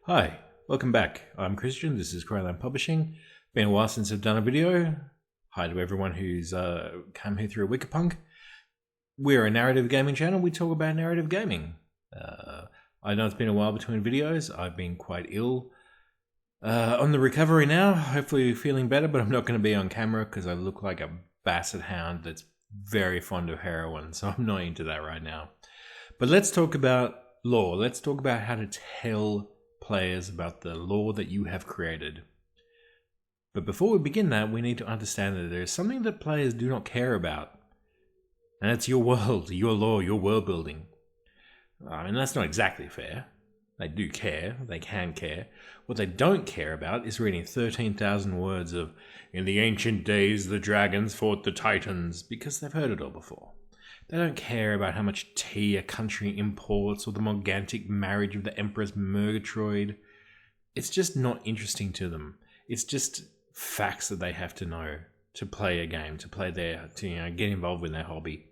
Hi, welcome back. I'm Christian, this is Crowland Publishing. Been a while since I've done a video. Hi to everyone who's come here through Wikipunk. We're a narrative gaming channel, we talk about narrative gaming. I know it's been a while between videos, I've been quite ill. On the recovery now, hopefully feeling better, but I'm not going to be on camera because I look like a basset hound that's very fond of heroin, so I'm not into that right now. But let's talk about lore, let's talk about how to tell players about the lore that you have created. But before we begin that, we need to understand that there is something that players do not care about. And it's your world, your lore, your world building. I mean, that's not exactly fair. They do care, they can care. What they don't care about is reading 13,000 words of, "In the ancient days the dragons fought the titans," because they've heard it all before. They don't care about how much tea a country imports or the morgantic marriage of the Empress Murgatroyd. It's just not interesting to them. It's just facts that they have to know to play a game, to get involved with their hobby.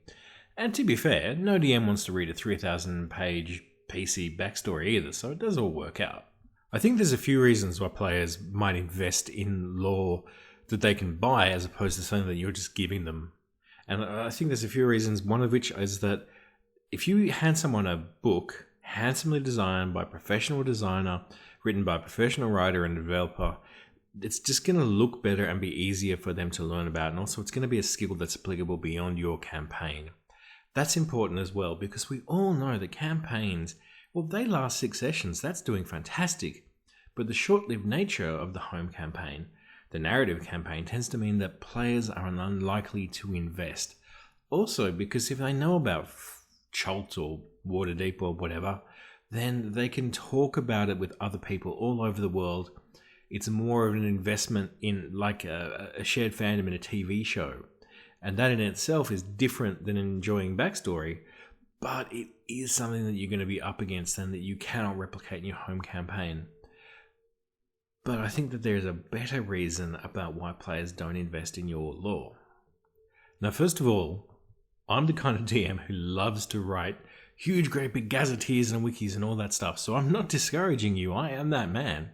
And to be fair, no DM wants to read a 3,000-page PC backstory either, so it does all work out. I think there's a few reasons why players might invest in lore that they can buy as opposed to something that you're just giving them. And I think there's a few reasons, one of which is that if you hand someone a book handsomely designed by a professional designer, written by a professional writer and developer, it's just going to look better and be easier for them to learn about. And also it's going to be a skill that's applicable beyond your campaign. That's important as well because we all know that campaigns, well, they last 6 sessions. That's doing fantastic. But the short-lived nature of the home campaign, the narrative campaign, tends to mean that players are unlikely to invest. Also, because if they know about Chult or Waterdeep or whatever, then they can talk about it with other people all over the world. It's more of an investment in like a shared fandom in a TV show. And that in itself is different than enjoying backstory, but it is something that you're going to be up against and that you cannot replicate in your home campaign. But I think that there's a better reason about why players don't invest in your lore. Now, first of all, I'm the kind of DM who loves to write huge, great big gazetteers and wikis and all that stuff, so I'm not discouraging you. I am that man.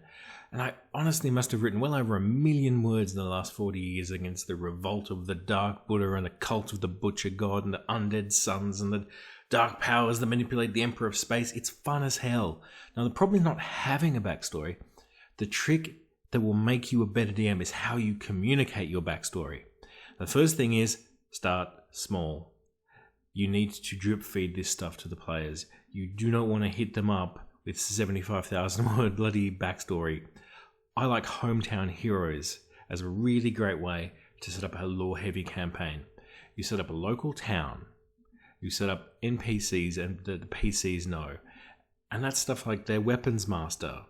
And I honestly must have written well over 1 million words in the last 40 years against the revolt of the Dark Buddha and the cult of the Butcher God and the undead suns and the dark powers that manipulate the Emperor of Space. It's fun as hell. Now, the problem is not having a backstory. The trick that will make you a better DM is how you communicate your backstory. The first thing is start small. You need to drip feed this stuff to the players. You do not want to hit them up with 75,000 word bloody backstory. I like hometown heroes as a really great way to set up a lore heavy campaign. You set up a local town. You set up NPCs and the PCs know. And that's stuff like their weapons master,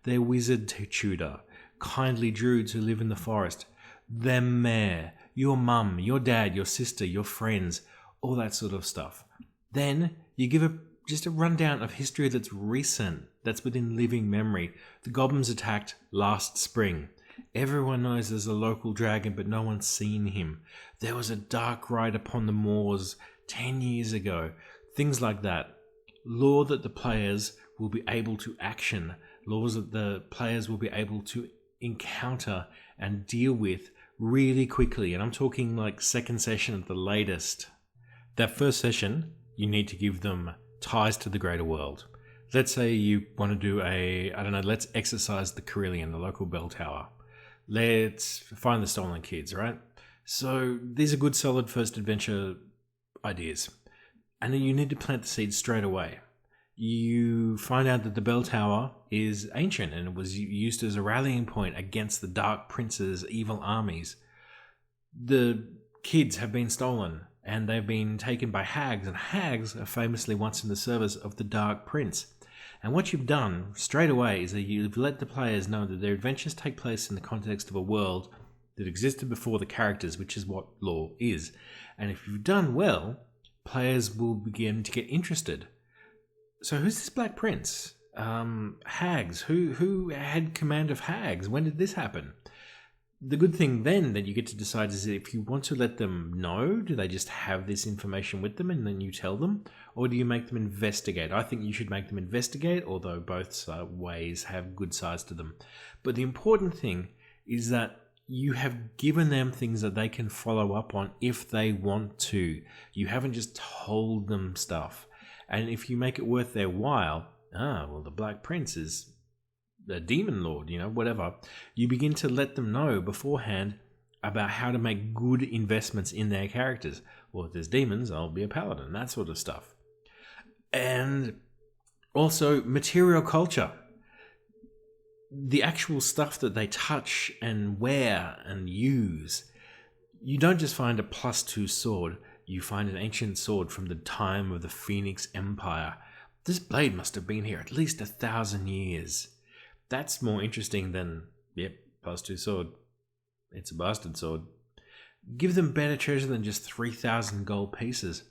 their wizard tutor, kindly druids who live in the forest, their mayor, your mum, your dad, your sister, your friends, all that sort of stuff. Then you give just a rundown of history that's recent, that's within living memory. The goblins attacked last spring. Everyone knows there's a local dragon, but no one's seen him. There was a dark ride upon the moors 10 years ago. Things like that. Lore that the players will be able to action. Laws that the players will be able to encounter and deal with really quickly. And I'm talking like second session at the latest. That first session, you need to give them ties to the greater world. Let's say you want to do let's exercise the Carillion, the local bell tower. Let's find the stolen kids, right? So these are good solid first adventure ideas. And then you need to plant the seeds straight away. You find out that the bell tower is ancient and it was used as a rallying point against the Dark Prince's evil armies. The kids have been stolen and they've been taken by hags, and hags are famously once in the service of the Dark Prince. And what you've done straight away is that you've let the players know that their adventures take place in the context of a world that existed before the characters, which is what lore is. And if you've done well, players will begin to get interested. So who's this Black Prince? Hags. Who had command of hags? When did this happen? The good thing then that you get to decide is that if you want to let them know, do they just have this information with them and then you tell them? Or do you make them investigate? I think you should make them investigate, although both ways have good sides to them. But the important thing is that you have given them things that they can follow up on if they want to. You haven't just told them stuff. And if you make it worth their while, the Black Prince is the demon lord, whatever. You begin to let them know beforehand about how to make good investments in their characters. Well, if there's demons, I'll be a paladin, that sort of stuff. And also material culture. The actual stuff that they touch and wear and use. You don't just find a +2 sword, you find an ancient sword from the time of the Phoenix Empire. This blade must have been here at least 1,000 years. That's more interesting than, +2 sword. It's a bastard sword. Give them better treasure than just 3,000 gold pieces.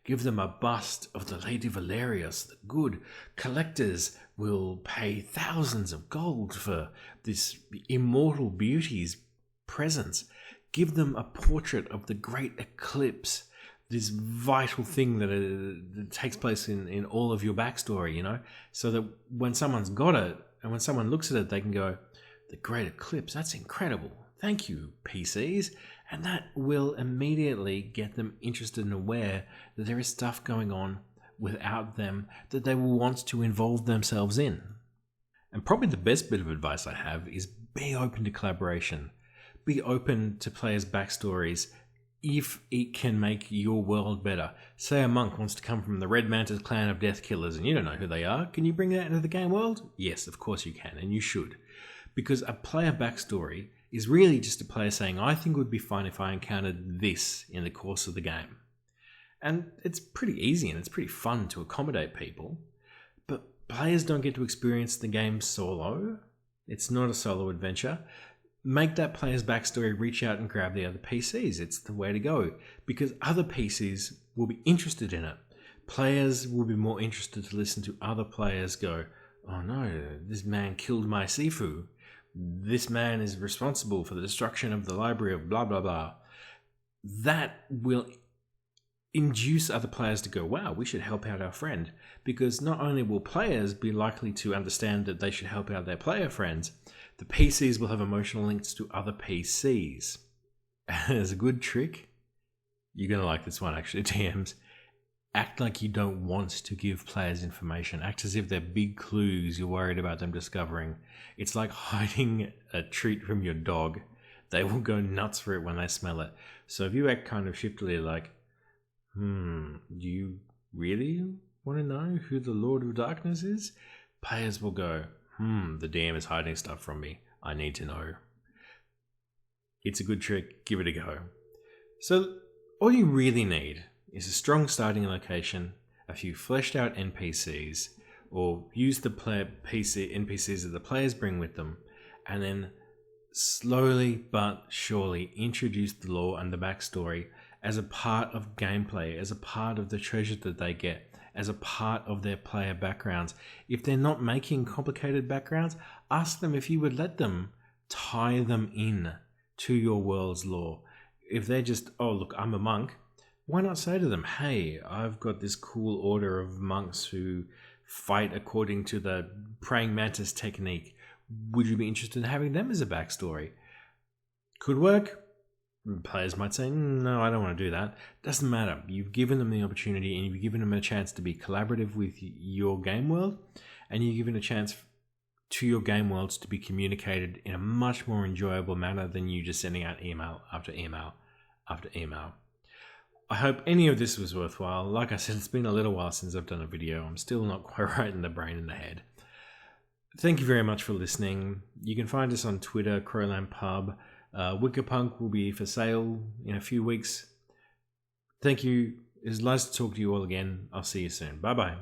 Give them a bust of the Lady Valerius, the good. Collectors will pay thousands of gold for this immortal beauty's presence. Give them a portrait of the great eclipse, this vital thing that takes place in all of your backstory, so that when someone's got it, and when someone looks at it, they can go, the great eclipse, that's incredible. Thank you, PCs. And that will immediately get them interested and aware that there is stuff going on without them that they will want to involve themselves in. And probably the best bit of advice I have is be open to collaboration. Be open to players' backstories if it can make your world better. Say a monk wants to come from the Red Mantis clan of Death Killers and you don't know who they are. Can you bring that into the game world? Yes, of course you can, and you should. Because a player backstory is really just a player saying, I think it would be fun if I encountered this in the course of the game. And it's pretty easy and it's pretty fun to accommodate people. But players don't get to experience the game solo. It's not a solo adventure. Make that player's backstory reach out and grab the other PCs. It's the way to go. Because other PCs will be interested in it. Players will be more interested to listen to other players go, oh no, this man killed my Sifu. This man is responsible for the destruction of the library of blah, blah, blah. That will induce other players to go, wow, we should help out our friend. Because not only will players be likely to understand that they should help out their player friends, the PCs will have emotional links to other PCs. As a good trick, you're going to like this one actually, TMs. Act like you don't want to give players information. Act as if they're big clues you're worried about them discovering. It's like hiding a treat from your dog. They will go nuts for it when they smell it. So if you act kind of shiftily like, do you really want to know who the Lord of Darkness is? Players will go, the DM is hiding stuff from me. I need to know. It's a good trick. Give it a go. So all you really need is a strong starting location, a few fleshed out NPCs, or use the NPCs that the players bring with them, and then slowly but surely introduce the lore and the backstory as a part of gameplay, as a part of the treasure that they get, as a part of their player backgrounds. If they're not making complicated backgrounds, ask them if you would let them tie them in to your world's lore. If they're just, oh look, I'm a monk, why not say to them, hey, I've got this cool order of monks who fight according to the praying mantis technique. Would you be interested in having them as a backstory? Could work. Players might say, no, I don't want to do that. Doesn't matter. You've given them the opportunity and you've given them a chance to be collaborative with your game world, and you've given a chance to your game worlds to be communicated in a much more enjoyable manner than you just sending out email after email after email. I hope any of this was worthwhile. Like I said, it's been a little while since I've done a video. I'm still not quite right in the brain and the head. Thank you very much for listening. You can find us on Twitter, Crowland Pub. Wickerpunk will be for sale in a few weeks. Thank you. It's nice to talk to you all again. I'll see you soon. Bye-bye.